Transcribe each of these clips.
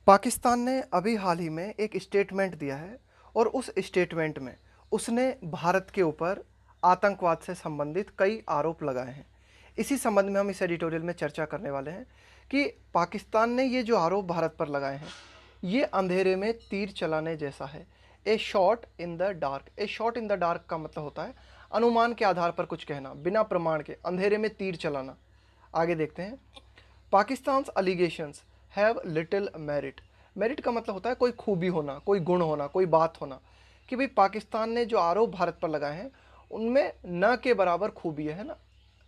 पाकिस्तान ने अभी हाल ही में एक स्टेटमेंट दिया है और उस स्टेटमेंट में उसने भारत के ऊपर आतंकवाद से संबंधित कई आरोप लगाए हैं। इसी संबंध में हम इस एडिटोरियल में चर्चा करने वाले हैं कि पाकिस्तान ने ये जो आरोप भारत पर लगाए हैं ये अंधेरे में तीर चलाने जैसा है। A shot in the dark. A shot in the dark का मतलब होता है अनुमान के आधार पर कुछ कहना, बिना प्रमाण के अंधेरे में तीर चलाना। आगे देखते हैं। Pakistan allegations have little merit. Merit का मतलब होता है कोई खूबी होना, कोई गुण होना, कोई बात होना, कि भाई पाकिस्तान ने जो आरोप भारत पर लगाए हैं उनमें न के बराबर खूबी है ना।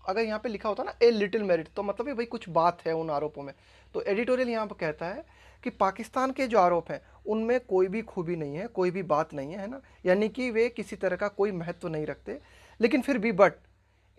अगर यहाँ पे लिखा होता ना ए लिटिल मेरिट तो मतलब है भाई कुछ बात है उन आरोपों में। तो एडिटोरियल यहाँ पर कहता है कि पाकिस्तान के जो आरोप हैं उनमें कोई भी खूबी नहीं है, कोई भी बात नहीं है ना, यानी कि वे किसी तरह का कोई महत्व नहीं रखते। लेकिन फिर भी but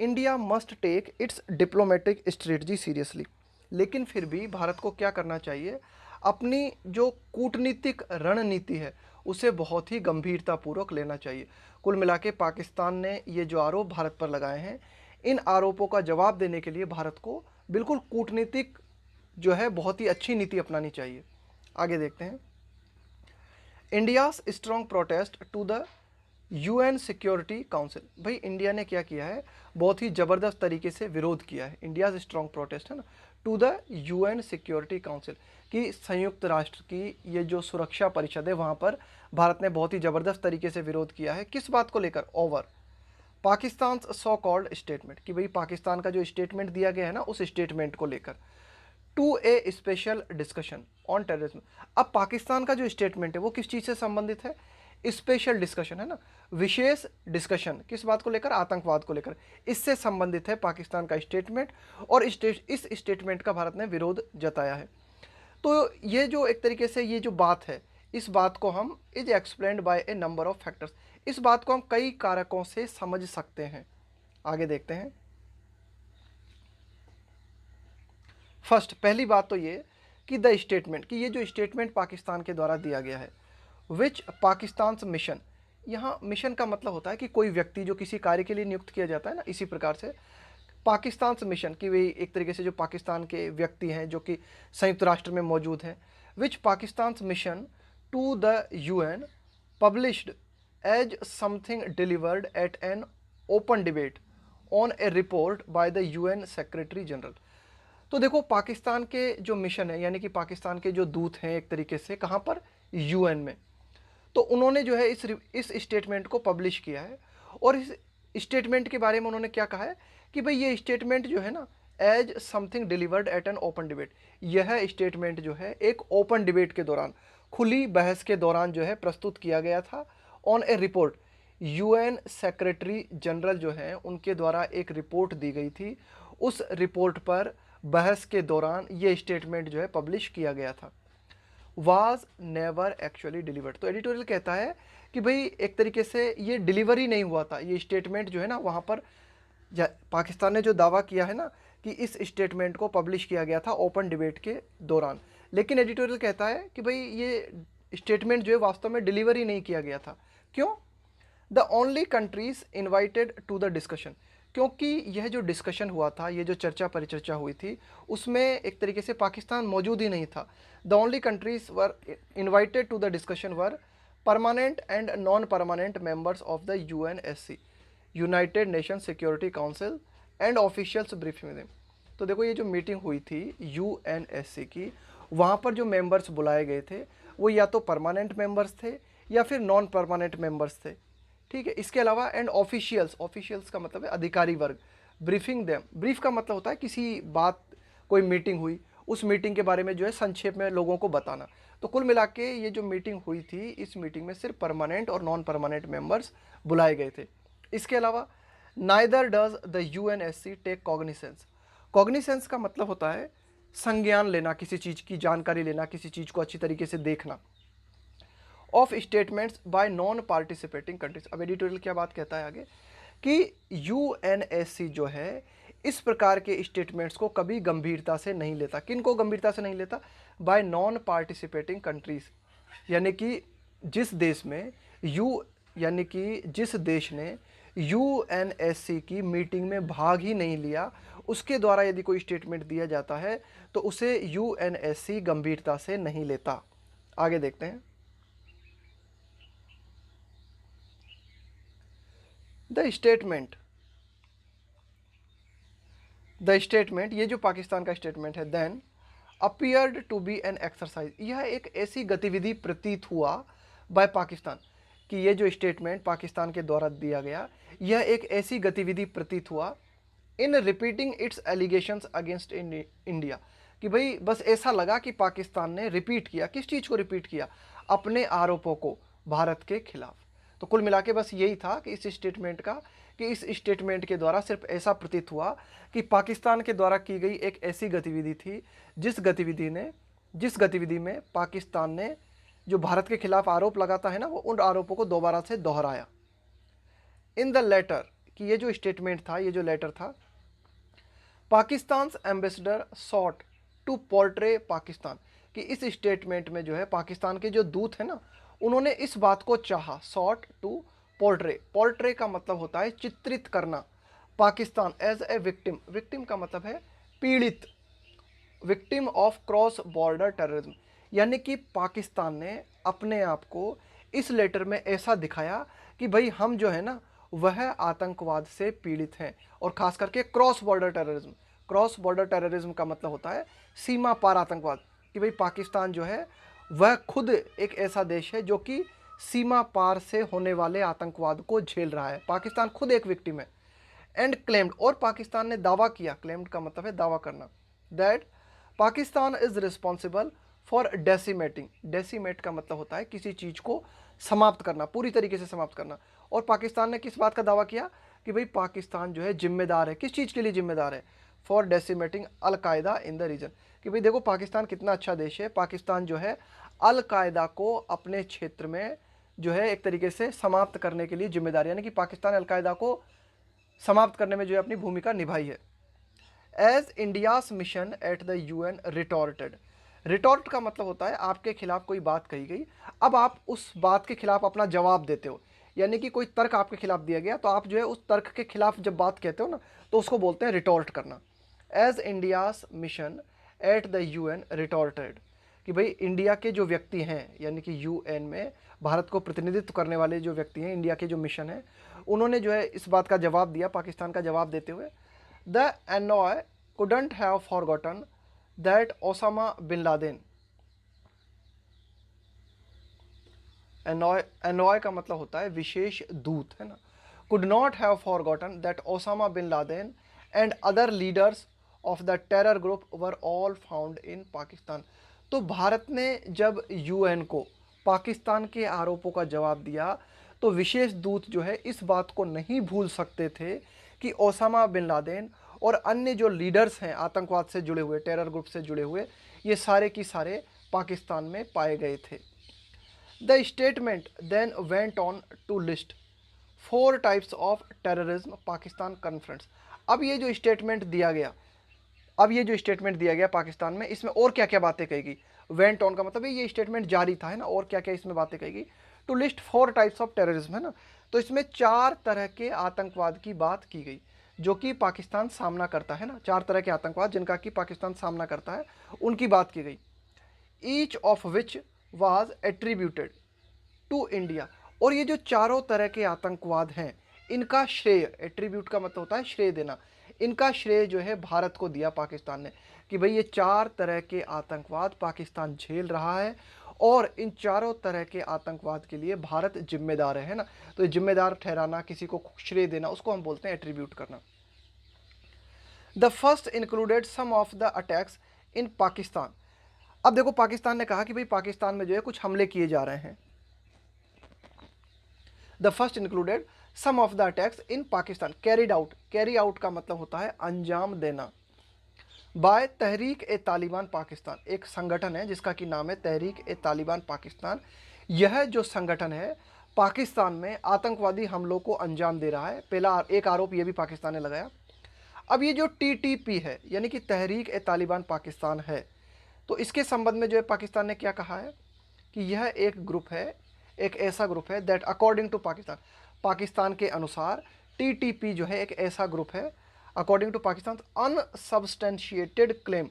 India must take its diplomatic strategy seriously. लेकिन फिर भी भारत को क्या करना चाहिए, अपनी जो कूटनीतिक रणनीति है उसे बहुत ही गंभीरतापूर्वक लेना चाहिए। कुल मिला के पाकिस्तान ने ये जो आरोप भारत पर लगाए हैं, इन आरोपों का जवाब देने के लिए भारत को बिल्कुल कूटनीतिक जो है बहुत ही अच्छी नीति अपनानी चाहिए। आगे देखते हैं। India's strong protest to the UN security council. भाई इंडिया ने क्या किया है, बहुत ही ज़बरदस्त तरीके से विरोध किया है। इंडियाज स्ट्रॉन्ग प्रोटेस्ट है ना to the UN security council, कि संयुक्त राष्ट्र की ये जो सुरक्षा परिषद है वहाँ पर भारत ने बहुत ही ज़बरदस्त तरीके से विरोध किया है। किस बात को लेकर? Over Pakistan so called statement, कि भाई पाकिस्तान का जो स्टेटमेंट दिया गया है ना उस स्टेटमेंट को लेकर। To a special discussion on terrorism. अब पाकिस्तान का जो स्टेटमेंट है वो किस चीज़ से संबंधित है? स्पेशल डिस्कशन है ना, विशेष डिस्कशन। किस बात को लेकर? आतंकवाद को लेकर। इससे संबंधित है पाकिस्तान का स्टेटमेंट और इस स्टेटमेंट का भारत ने विरोध जताया है। तो ये जो एक तरीके से ये जो बात है, इस बात को हम is explained bye A number of factors, इस बात को हम कई कारकों से समझ सकते हैं। आगे देखते हैं। फर्स्ट, पहली बात तो ये कि द स्टेटमेंट, कि ये जो स्टेटमेंट पाकिस्तान के द्वारा दिया गया है, विच पाकिस्तान मिशन। यहाँ मिशन का मतलब होता है कि कोई व्यक्ति जो किसी कार्य के लिए नियुक्त किया जाता है ना, इसी प्रकार से पाकिस्तान मिशन की वे एक तरीके से जो पाकिस्तान के व्यक्ति हैं जो कि संयुक्त राष्ट्र में मौजूद हैं। Which Pakistan mission to the UN published as something delivered at an open debate on a report by the UN secretary general. तो देखो पाकिस्तान के जो मिशन है, यानी कि पाकिस्तान के जो दूत हैं एक तरीके से कहाँ पर? यूएन में। तो उन्होंने जो है इस स्टेटमेंट को पब्लिश किया है और इस स्टेटमेंट के बारे में उन्होंने क्या कहा है कि भाई ये स्टेटमेंट जो है ना as something delivered at an open debate, यह स्टेटमेंट जो है एक ओपन डिबेट के दौरान, खुली बहस के दौरान जो है प्रस्तुत किया गया था। On a report, UN secretary general जो है उनके द्वारा एक रिपोर्ट दी गई थी, उस रिपोर्ट पर बहस के दौरान ये स्टेटमेंट जो है पब्लिश किया गया था। Was never actually delivered. तो एडिटोरियल कहता है कि भाई एक तरीके से ये डिलीवरी नहीं हुआ था, ये स्टेटमेंट जो है ना वहाँ पर पाकिस्तान ने जो दावा किया है ना कि इस स्टेटमेंट को पब्लिश किया गया था ओपन डिबेट के दौरान, लेकिन एडिटोरियल कहता है कि भाई ये स्टेटमेंट जो है वास्तव में डिलीवरी नहीं किया गया था। क्यों? The only countries invited to the discussion, क्योंकि यह जो डिस्कशन हुआ था, ये जो चर्चा परिचर्चा हुई थी, उसमें एक तरीके से पाकिस्तान मौजूद ही नहीं था। The only countries were invited to the discussion were permanent and non permanent members of the UNSC, United Nation security council and officials briefing them. तो देखो ये जो मीटिंग हुई थी यूएनएससी की, वहाँ पर जो मेंबर्स बुलाए गए थे वो या तो परमानेंट मेंबर्स थे या फिर नॉन परमानेंट मेंबर्स थे। ठीक है, इसके अलावा एंड ऑफिशियल्स, ऑफिशियल्स का मतलब है अधिकारी वर्ग। ब्रीफिंग देम, ब्रीफ का मतलब होता है किसी बात, कोई मीटिंग हुई, उस मीटिंग के बारे में जो है संक्षेप में लोगों को बताना। तो कुल मिला के ये जो मीटिंग हुई थी, इस मीटिंग में सिर्फ परमानेंट और नॉन परमानेंट मेंबर्स बुलाए गए थे। इसके अलावा neither does the UNSC take cognisance. Cognisance का मतलब होता है संज्ञान लेना, किसी चीज़ की जानकारी लेना, किसी चीज़ को अच्छी तरीके से देखना। Of statements bye non participating countries. अब एडिटोरियल क्या बात कहता है आगे कि यूएनएससी जो है इस प्रकार के स्टेटमेंट्स को कभी गंभीरता से नहीं लेता। किन को गंभीरता से नहीं लेता? बाय नॉन पार्टिसिपेटिंग कंट्रीज, यानी कि जिस देश में यानी कि जिस देश ने यूएनएससी की मीटिंग में भाग ही नहीं लिया, उसके द्वारा यदि कोई स्टेटमेंट दिया जाता है तो उसे यूएनएससी गंभीरता से नहीं लेता। आगे देखते हैं। द स्टेटमेंट, ये जो पाकिस्तान का स्टेटमेंट है, then appeared to be an exercise, यह एक ऐसी गतिविधि प्रतीत हुआ बाय पाकिस्तान, कि ये जो स्टेटमेंट पाकिस्तान के द्वारा दिया गया, यह एक ऐसी गतिविधि प्रतीत हुआ in repeating its allegations against India, कि भाई बस ऐसा लगा कि पाकिस्तान ने रिपीट किया, किस चीज़ को रिपीट किया, अपने आरोपों को भारत के खिलाफ। तो कुल मिला के बस यही था कि इस स्टेटमेंट के द्वारा सिर्फ ऐसा प्रतीत हुआ कि पाकिस्तान के द्वारा की गई एक ऐसी गतिविधि थी जिस गतिविधि में पाकिस्तान ने जो भारत के खिलाफ आरोप लगाता है ना, वो उन आरोपों को दोबारा से दोहराया। इन द लेटर, कि ये जो स्टेटमेंट था, ये जो लेटर था, Pakistan ambassador sought to portray Pakistan, कि इस स्टेटमेंट में जो है पाकिस्तान के जो दूत है ना, उन्होंने इस बात को चाहा, सॉट टू पोर्ट्रे का मतलब होता है चित्रित करना, Pakistan as a victim, victim का मतलब है पीड़ित, victim of cross border terrorism, यानी कि पाकिस्तान ने अपने आप को इस लेटर में ऐसा दिखाया कि भाई हम जो है ना वह आतंकवाद से पीड़ित हैं, और खास करके cross border terrorism. Cross border terrorism का मतलब होता है सीमा पार आतंकवाद, कि भाई पाकिस्तान जो है वह खुद एक ऐसा देश है जो कि सीमा पार से होने वाले आतंकवाद को झेल रहा है, पाकिस्तान खुद एक विक्टिम है। एंड क्लेम्ड, और पाकिस्तान ने दावा किया, क्लेम्ड का मतलब है दावा करना, that Pakistan is responsible for decimating, decimate का मतलब होता है किसी चीज़ को समाप्त करना, पूरी तरीके से समाप्त करना। और पाकिस्तान ने किस बात का दावा किया कि भाई पाकिस्तान जो है जिम्मेदार है, किस चीज़ के लिए जिम्मेदार है, for decimating al Qaeda in the region, कि भाई देखो पाकिस्तान कितना अच्छा देश है, पाकिस्तान जो है अलकायदा को अपने क्षेत्र में जो है एक तरीके से समाप्त करने के लिए जिम्मेदार, यानी कि पाकिस्तान अलकायदा को समाप्त करने में जो है अपनी भूमिका निभाई है। As India's mission at the UN retorted, retort का मतलब होता है आपके खिलाफ कोई बात कही गई, अब आप उस बात के खिलाफ अपना जवाब देते हो, यानी कि कोई तर्क आपके खिलाफ दिया गया तो आप जो है उस तर्क के खिलाफ जब बात कहते हो ना, तो उसको बोलते हैं रिटॉर्ट करना। As India's mission at the UN retorted, कि भाई इंडिया के जो व्यक्ति हैं, यानी कि यूएन में भारत को प्रतिनिधित्व करने वाले जो व्यक्ति हैं, इंडिया के जो मिशन है, उन्होंने जो है इस बात का जवाब दिया, पाकिस्तान का जवाब देते हुए, the annoy couldn't have forgotten that Osama bin Laden, annoy का मतलब होता है विशेष दूत, है ना, could not have forgotten that Osama bin Laden and other leaders of the terror group were all found in Pakistan। तो भारत ने जब यूएन को पाकिस्तान के आरोपों का जवाब दिया, तो विशेष दूत जो है इस बात को नहीं भूल सकते थे कि ओसामा बिन लादेन और अन्य जो लीडर्स हैं आतंकवाद से जुड़े हुए, टेरर ग्रुप से जुड़े हुए, ये सारे की सारे पाकिस्तान में पाए गए थे। The statement then went on to list 4 types of terrorism Pakistan confronts. अब ये जो स्टेटमेंट दिया गया पाकिस्तान में, इसमें और क्या क्या बातें कही गई। वेंट ऑन का मतलब है ये स्टेटमेंट जारी था, है ना, और क्या क्या इसमें बातें कही गई। To list 4 types of terrorism, है ना, तो इसमें 4 तरह के आतंकवाद की बात की गई जो कि पाकिस्तान सामना करता है ना, 4 तरह के आतंकवाद जिनका कि पाकिस्तान सामना करता है, उनकी बात की गई। Each of which was attributed to India, और ये जो चारों तरह के आतंकवाद हैं, इनका श्रेय, एट्रीब्यूट का मतलब होता है श्रेय देना, इनका श्रेय जो है भारत को दिया पाकिस्तान ने, कि भाई ये 4 तरह के आतंकवाद पाकिस्तान झेल रहा है और इन चारों तरह के आतंकवाद के लिए भारत जिम्मेदार है ना। तो ये जिम्मेदार ठहराना, किसी को श्रेय देना, उसको हम बोलते हैं एट्रीब्यूट करना। The first included some of the attacks in Pakistan. अब देखो पाकिस्तान ने कहा कि भाई पाकिस्तान में जो है कुछ हमले किए जा रहे हैं। The first included some of the attacks in Pakistan carried out, carry out का मतलब होता है अंजाम देना, बाय तहरीक ए तालिबान पाकिस्तान, एक संगठन है जिसका कि नाम है तहरीक ए तालिबान पाकिस्तान। यह जो संगठन है पाकिस्तान में आतंकवादी हमलों को अंजाम दे रहा है। पहला एक आरोप यह भी पाकिस्तान ने लगाया। अब ये जो टीटीपी है, यानी कि तहरीक ए तालिबान पाकिस्तान है, तो इसके संबंध में जो है पाकिस्तान ने क्या कहा है कि यह एक ग्रुप है, एक ऐसा ग्रुप है that according to Pakistan, Pakistan के अनुसार टीटीपी जो है एक ऐसा ग्रुप है, according to Pakistan unsubstantiated claim.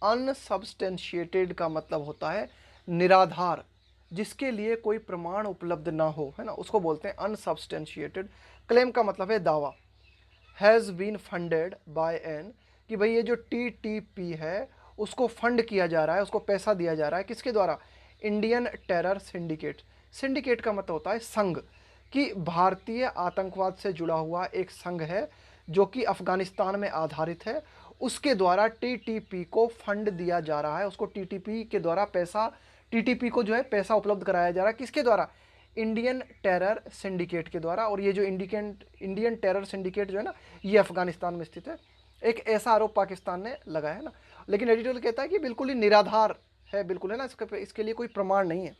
Unsubstantiated का मतलब होता है निराधार, जिसके लिए कोई प्रमाण उपलब्ध ना हो, है ना, उसको बोलते हैं अनसब्सटेंशिएटेड। क्लेम का मतलब है दावा। Has been funded by an, कि भाई ये जो टीटीपी है उसको फंड किया जा रहा है, उसको पैसा दिया जा रहा है, किसके द्वारा? Indian terror syndicate. सिंडिकेट का मतलब होता है संघ, कि भारतीय आतंकवाद से जुड़ा हुआ एक संघ है जो कि अफगानिस्तान में आधारित है, उसके द्वारा टीटीपी को फंड दिया जा रहा है, उसको टीटीपी के द्वारा पैसा, टीटीपी को जो है पैसा उपलब्ध कराया जा रहा है, किसके द्वारा? इंडियन टेरर सिंडिकेट के द्वारा। और ये जो इंडियन टेरर सिंडिकेट जो है ना, ये अफगानिस्तान में स्थित है। एक ऐसा आरोप पाकिस्तान ने लगाया है ना, लेकिन एडिटोरियल कहता है कि बिल्कुल ही निराधार है, बिल्कुल, है ना, इसके लिए कोई प्रमाण नहीं है।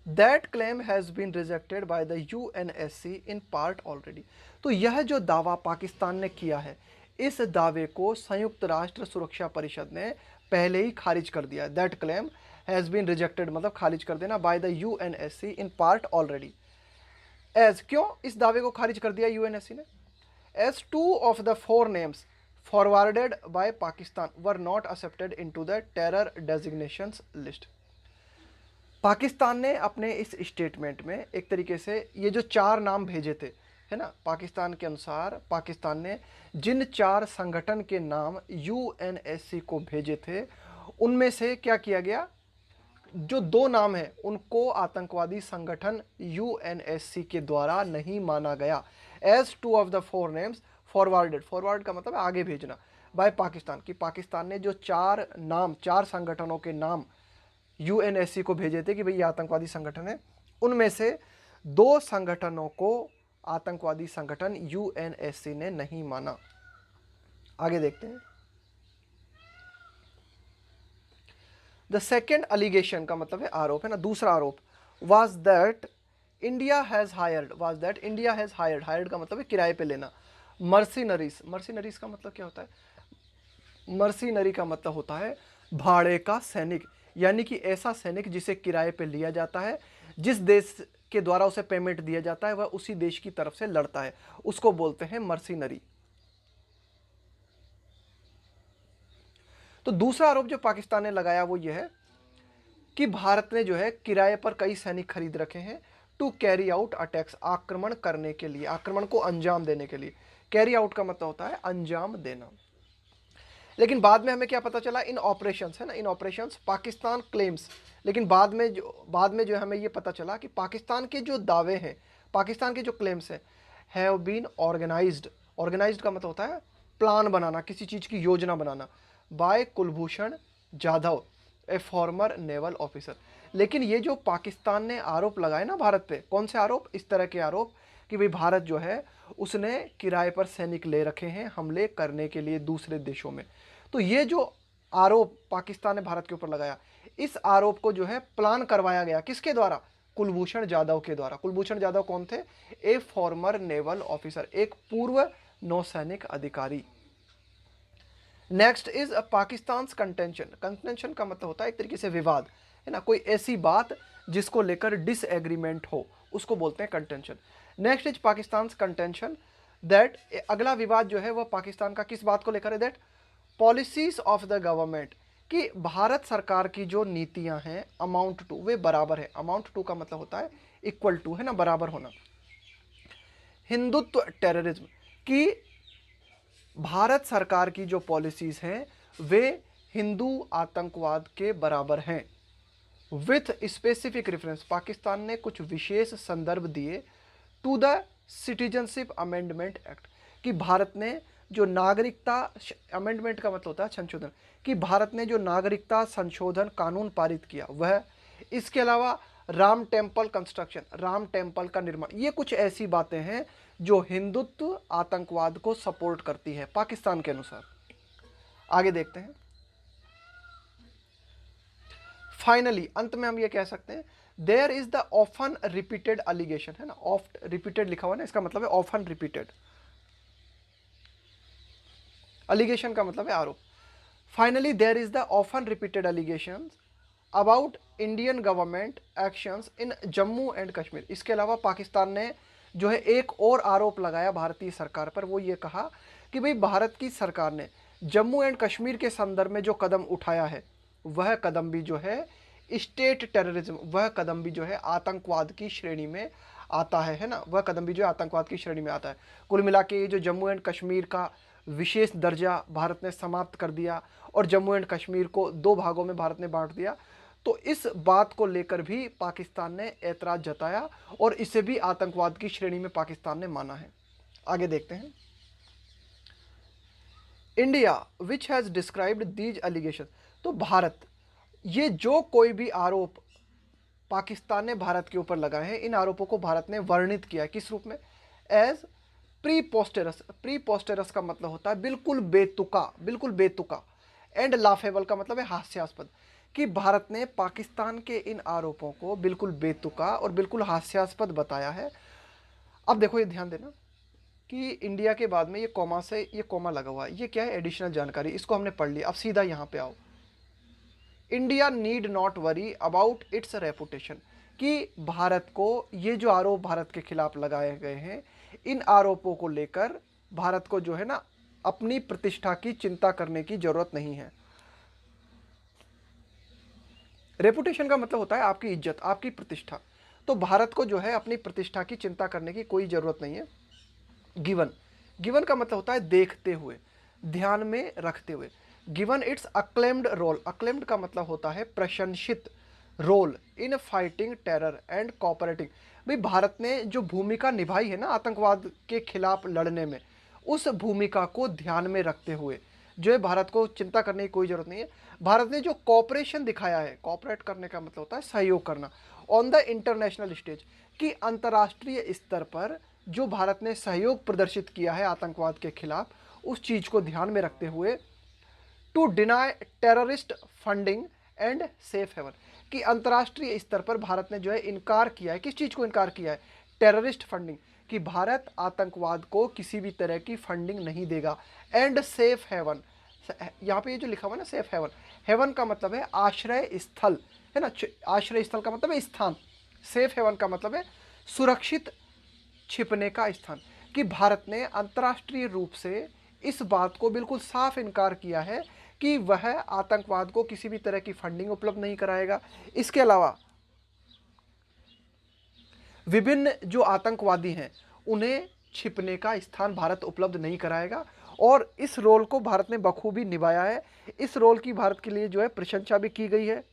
That claim has been rejected by the UNSC in part already. तो यह जो दावा पाकिस्तान ने किया है, इस दावे को संयुक्त राष्ट्र सुरक्षा परिषद ने पहले ही खारिज कर दिया है। That claim has been rejected मतलब खारिज कर देना, by the UNSC in part already. As, क्यों इस दावे को खारिज कर दिया यूएनएससी ने? As 2 of the 4 names forwarded by Pakistan were not accepted into the terror designations list. Pakistan ने अपने इस स्टेटमेंट में एक तरीके से ये जो 4 नाम भेजे थे, है ना, पाकिस्तान के अनुसार पाकिस्तान ने जिन 4 संगठन के नाम यूएनएससी को भेजे थे, उनमें से क्या किया गया? जो 2 नाम हैं उनको आतंकवादी संगठन यूएनएससी के द्वारा नहीं माना गया। As 2 of the 4 names forwarded, forward का मतलब है आगे भेजना, बाय पाकिस्तान, कि पाकिस्तान ने जो 4 नाम, 4 संगठनों के नाम यूएनएससी को भेजे थे कि भाई ये आतंकवादी संगठन है, उनमें से 2 संगठनों को आतंकवादी संगठन यूएनएससी ने नहीं माना। आगे देखते हैं। द सेकेंड अलिगेशन का मतलब है आरोप, है ना, दूसरा आरोप, was that India has hired, was that India has hired, hired का मतलब है किराए पे लेना, मर्सिनरीज, मर्सिनरीज का मतलब क्या होता है? मर्सिनरी का मतलब होता है भाड़े का सैनिक, यानी कि ऐसा सैनिक जिसे किराए पे लिया जाता है, जिस देश के द्वारा उसे पेमेंट दिया जाता है वह उसी देश की तरफ से लड़ता है, उसको बोलते हैं मर्सिनरी। तो दूसरा आरोप जो पाकिस्तान ने लगाया वो यह है कि भारत ने जो है किराए पर कई सैनिक खरीद रखे हैं टू कैरी आउट अटैक्स, आक्रमण करने के लिए, आक्रमण को अंजाम देने के लिए। कैरी आउट का मतलब होता है अंजाम देना। लेकिन बाद में हमें क्या पता चला? इन ऑपरेशंस, है ना, इन ऑपरेशंस पाकिस्तान क्लेम्स, लेकिन बाद में जो हमें ये पता चला कि पाकिस्तान के जो दावे हैं, पाकिस्तान के जो क्लेम्स हैं, हैव बीन ऑर्गेनाइज्ड, ऑर्गेनाइज्ड का मतलब होता है प्लान बनाना, किसी चीज़ की योजना बनाना, by Kulbhushan Jadhav, a former naval officer. लेकिन ये जो पाकिस्तान ने आरोप लगाए ना भारत पे, कौन से आरोप? इस तरह के आरोप कि भाई भारत जो है उसने किराए पर सैनिक ले रखे हैं हमले करने के लिए दूसरे देशों में। तो ये जो आरोप पाकिस्तान ने भारत के ऊपर लगाया, इस आरोप को जो है प्लान करवाया गया किसके द्वारा? कुलभूषण जाधव के द्वारा। कुलभूषण जाधव कौन थे? ए फॉर्मर नेवल ऑफिसर, एक पूर्व नौसैनिक अधिकारी। Next is Pakistan contention. Contention का मतलब होता है एक तरीके से विवाद, है ना, कोई ऐसी बात जिसको लेकर डिसएग्रीमेंट हो, उसको बोलते हैं contention. Next is Pakistan contention that, अगला विवाद जो है वह पाकिस्तान का किस बात को लेकर है? That policies of the government, कि भारत सरकार की जो नीतियां हैं अमाउंट टू, वे बराबर है। अमाउंट टू का मतलब होता है इक्वल टू, है ना, बराबर होना। हिंदुत्व टेररिज्म, कि भारत सरकार की जो पॉलिसीज हैं वे हिंदू आतंकवाद के बराबर हैं। विथ स्पेसिफिक रेफरेंस, पाकिस्तान ने कुछ विशेष संदर्भ दिए to the citizenship amendment act, कि भारत ने जो नागरिकता, अमेंडमेंट का मतलब होता है संशोधन, कि भारत ने जो नागरिकता संशोधन कानून पारित किया वह, इसके अलावा Ram temple construction, Ram temple का निर्माण, ये कुछ ऐसी बातें हैं जो हिंदुत्व आतंकवाद को सपोर्ट करती है पाकिस्तान के अनुसार। आगे देखते हैं। फाइनली, अंत में हम ये कह सकते हैं, there is the often repeated allegation, है ना, ऑफ्ट रिपीटेड लिखा हुआ ना, इसका मतलब है ऑफन रिपीटेड। अलिगेशन का मतलब है आरोप। Finally there is the often repeated allegation about Indian government actions in Jammu and Kashmir. इसके अलावा पाकिस्तान ने जो है एक और आरोप लगाया भारतीय सरकार पर, वो ये कहा कि भाई भारत की सरकार ने जम्मू एंड कश्मीर के संदर्भ में जो कदम उठाया है वह कदम भी जो है स्टेट टेररिज्म, वह कदम भी जो है आतंकवाद की श्रेणी में आता है ना, वह कदम भी जो है आतंकवाद की श्रेणी में आता है। कुल मिला के ये जो जम्मू एंड कश्मीर का विशेष दर्जा भारत ने समाप्त कर दिया और जम्मू एंड कश्मीर को 2 भागों में भारत ने बांट दिया, तो इस बात को लेकर भी पाकिस्तान ने ऐतराज जताया और इसे भी आतंकवाद की श्रेणी में पाकिस्तान ने माना है। आगे देखते हैं। India which has described these allegation, तो भारत, ये जो कोई भी आरोप पाकिस्तान ने भारत के ऊपर लगाए हैं, इन आरोपों को भारत ने वर्णित किया है किस रूप में? एज प्रीपोस्टेरस। प्रीपोस्टेरस का मतलब होता है बिल्कुल बेतुका, बिल्कुल बेतुका। एंड लाफेबल का मतलब है हास्यास्पद, कि भारत ने पाकिस्तान के इन आरोपों को बिल्कुल बेतुका और बिल्कुल हास्यास्पद बताया है। अब देखो, ये ध्यान देना कि इंडिया के बाद में ये कॉमा से ये कॉमा लगा हुआ है, ये क्या है? एडिशनल जानकारी, इसको हमने पढ़ लिया। अब सीधा यहाँ पे आओ, India need not worry about it's reputation, कि भारत को ये जो आरोप भारत के खिलाफ लगाए गए हैं, इन आरोपों को लेकर भारत को जो है ना अपनी प्रतिष्ठा की चिंता करने की जरूरत नहीं है। रेपुटेशन का मतलब होता है आपकी इज्जत, आपकी प्रतिष्ठा। तो भारत को जो है अपनी प्रतिष्ठा की चिंता करने की कोई जरूरत नहीं है। गिवन, गिवन का मतलब होता है देखते हुए, ध्यान में रखते हुए। Given its acclaimed role, acclaimed का मतलब होता है प्रशंसित role in fighting terror and cooperating. भाई भारत ने जो भूमिका निभाई है ना आतंकवाद के खिलाफ लड़ने में, उस भूमिका को ध्यान में रखते हुए जो है भारत को चिंता करने की कोई जरूरत नहीं है। भारत ने जो कॉपरेशन दिखाया है, कॉपरेट करने का मतलब होता है सहयोग करना, ऑन द इंटरनेशनल स्टेज, कि अंतर्राष्ट्रीय स्तर पर जो भारत ने सहयोग प्रदर्शित किया है आतंकवाद के खिलाफ, उस चीज़ को ध्यान में रखते हुए to deny terrorist funding and safe haven, कि अंतर्राष्ट्रीय स्तर पर भारत ने जो है इनकार किया है। किस चीज़ को इनकार किया है? टेररिस्ट फंडिंग, कि भारत आतंकवाद को किसी भी तरह की फंडिंग नहीं देगा। एंड सेफ हेवन, यहाँ पे ये जो लिखा हुआ है ना सेफ हेवन, हेवन का मतलब है आश्रय स्थल, है ना, आश्रय स्थल का मतलब है स्थान, सेफ हेवन का मतलब है सुरक्षित छिपने का स्थान, कि भारत ने अंतर्राष्ट्रीय रूप से इस बात को बिल्कुल साफ इनकार किया है कि वह आतंकवाद को किसी भी तरह की फंडिंग उपलब्ध नहीं कराएगा। इसके अलावा विभिन्न जो आतंकवादी हैं उन्हें छिपने का स्थान भारत उपलब्ध नहीं कराएगा, और इस रोल को भारत ने बखूबी निभाया है। इस रोल की भारत के लिए जो है प्रशंसा भी की गई है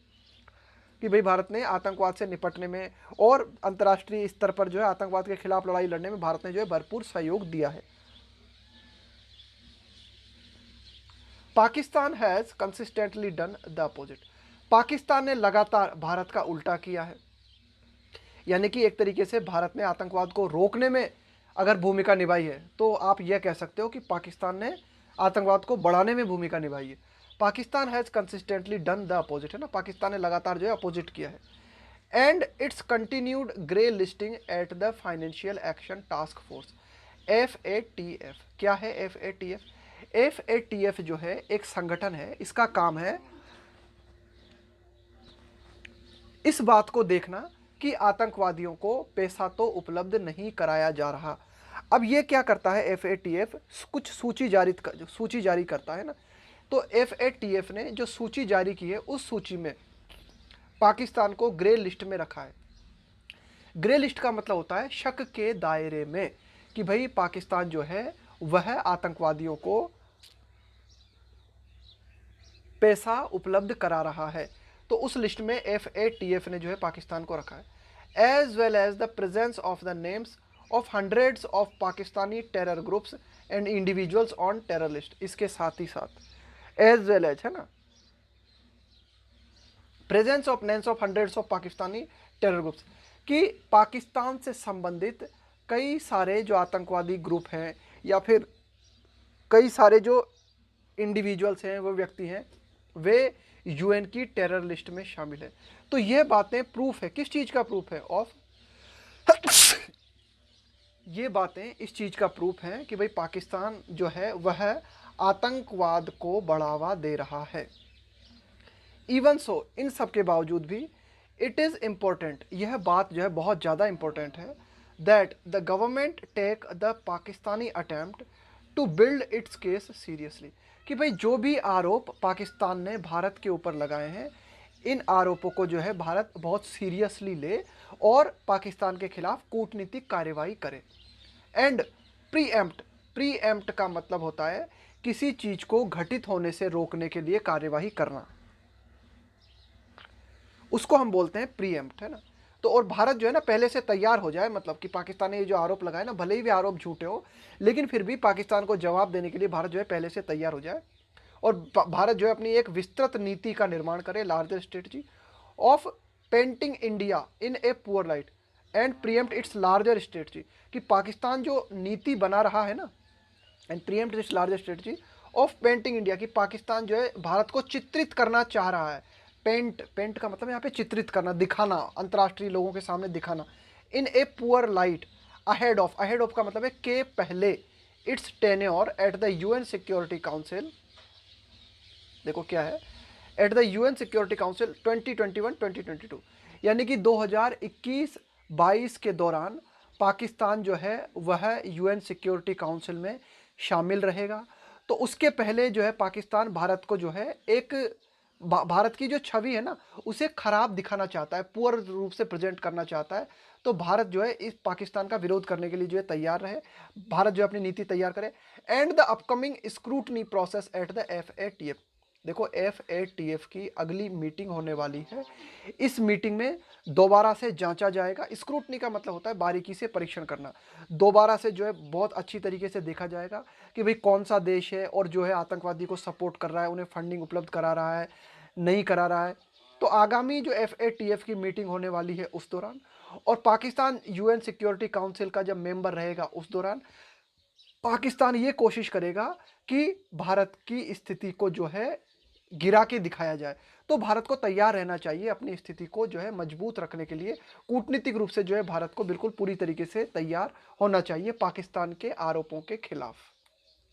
कि भाई भारत ने आतंकवाद से निपटने में और अंतर्राष्ट्रीय स्तर पर जो है आतंकवाद के खिलाफ लड़ाई लड़ने में भारत ने जो है भरपूर सहयोग दिया है। Pakistan has consistently done the opposite, Pakistan ने लगातार भारत का उल्टा किया है। यानी कि एक तरीके से भारत ने आतंकवाद को रोकने में अगर भूमिका निभाई है, तो आप यह कह सकते हो कि पाकिस्तान ने आतंकवाद को बढ़ाने में भूमिका निभाई है। Pakistan has consistently done the opposite, है ना, पाकिस्तान ने लगातार जो है अपोजिट किया है। And it's continued grey listing at the financial action task force, FATF। क्या है FATF? FATF जो है एक संगठन है, इसका काम है इस बात को देखना कि आतंकवादियों को पैसा तो उपलब्ध नहीं कराया जा रहा। अब ये क्या करता है FATF? कुछ सूची जारी करता है ना, तो FATF ने जो सूची जारी की है उस सूची में पाकिस्तान को ग्रे लिस्ट में रखा है। ग्रे लिस्ट का मतलब होता है शक के दायरे में, कि भाई पाकिस्तान जो है वह आतंकवादियों को पैसा उपलब्ध करा रहा है, तो उस लिस्ट में FATF ने जो है पाकिस्तान को रखा है। As well as the presence of the names of hundreds of Pakistani terror groups and individuals on terror list, इसके साथ ही साथ एज वेल एज, है ना, presence of names of hundreds of Pakistani terror groups, कि पाकिस्तान से संबंधित कई सारे जो आतंकवादी ग्रुप हैं या फिर कई सारे जो इंडिविजुअल्स हैं, वो व्यक्ति हैं, वे UN की टेरर लिस्ट में शामिल है। तो ये बातें प्रूफ है, किस चीज़ का प्रूफ है? ऑफ ये बातें इस चीज़ का प्रूफ है कि भाई पाकिस्तान जो है वह आतंकवाद को बढ़ावा दे रहा है। इवन सो, इन सब के बावजूद भी इट इज़ इम्पोर्टेंट, यह बात जो है बहुत ज़्यादा इम्पोर्टेंट है, that the government take the Pakistani attempt to build its case seriously, कि भाई जो भी आरोप पाकिस्तान ने भारत के ऊपर लगाए हैं, इन आरोपों को जो है भारत बहुत सीरियसली ले और पाकिस्तान के खिलाफ कूटनीतिक कार्यवाही करे। एंड प्रीएम्प्ट, प्रीएम्प्ट का मतलब होता है किसी चीज को घटित होने से रोकने के लिए कार्यवाही करना, उसको हम बोलते हैं प्रीएम्प्ट, है ना। तो और भारत जो है ना पहले से तैयार हो जाए, मतलब कि पाकिस्तान ने ये जो आरोप लगाए ना, भले ही वे आरोप झूठे हो, लेकिन फिर भी पाकिस्तान को जवाब देने के लिए भारत जो है पहले से तैयार हो जाए और भारत जो है अपनी एक विस्तृत नीति का निर्माण करे, larger strategy of painting India in a poor light and pre-empt it's larger strategy, कि पाकिस्तान जो नीति बना रहा है ना, and pre-empt it's larger strategy of painting India, कि पाकिस्तान जो है भारत को चित्रित करना चाह रहा है। पेंट, पेंट का मतलब यहाँ पे चित्रित करना, दिखाना, अंतर्राष्ट्रीय लोगों के सामने दिखाना। In a poor light, ahead of, ahead of का मतलब है के पहले, its tenure at the UN security Council, देखो क्या है, at the UN security Council 2021-2022, यानी कि 2021-22 के दौरान पाकिस्तान जो है वह यूएन सिक्योरिटी काउंसिल में शामिल रहेगा। तो उसके पहले जो है पाकिस्तान भारत को जो है एक भारत की जो छवि है ना उसे खराब दिखाना चाहता है, पुअर रूप से प्रेजेंट करना चाहता है। तो भारत जो है इस पाकिस्तान का विरोध करने के लिए जो है तैयार रहे, भारत जो है अपनी नीति तैयार करे। And the upcoming scrutiny process at the FATF, देखो FATF की अगली मीटिंग होने वाली है, इस मीटिंग में दोबारा से जांचा जाएगा। स्क्रूटनी का मतलब होता है बारीकी से परीक्षण करना, दोबारा से जो है बहुत अच्छी तरीके से देखा जाएगा कि भाई कौन सा देश है और जो है आतंकवादी को सपोर्ट कर रहा है, उन्हें फंडिंग उपलब्ध करा रहा है, नहीं करा रहा है। तो आगामी जो FATF की मीटिंग होने वाली है उस दौरान, और पाकिस्तान यूएन सिक्योरिटी काउंसिल का जब मेंबर रहेगा उस दौरान पाकिस्तान ये कोशिश करेगा कि भारत की स्थिति को जो है गिरा के दिखाया जाए। तो भारत को तैयार रहना चाहिए अपनी स्थिति को जो है मजबूत रखने के लिए, कूटनीतिक रूप से जो है भारत को बिल्कुल पूरी तरीके से तैयार होना चाहिए पाकिस्तान के आरोपों के खिलाफ।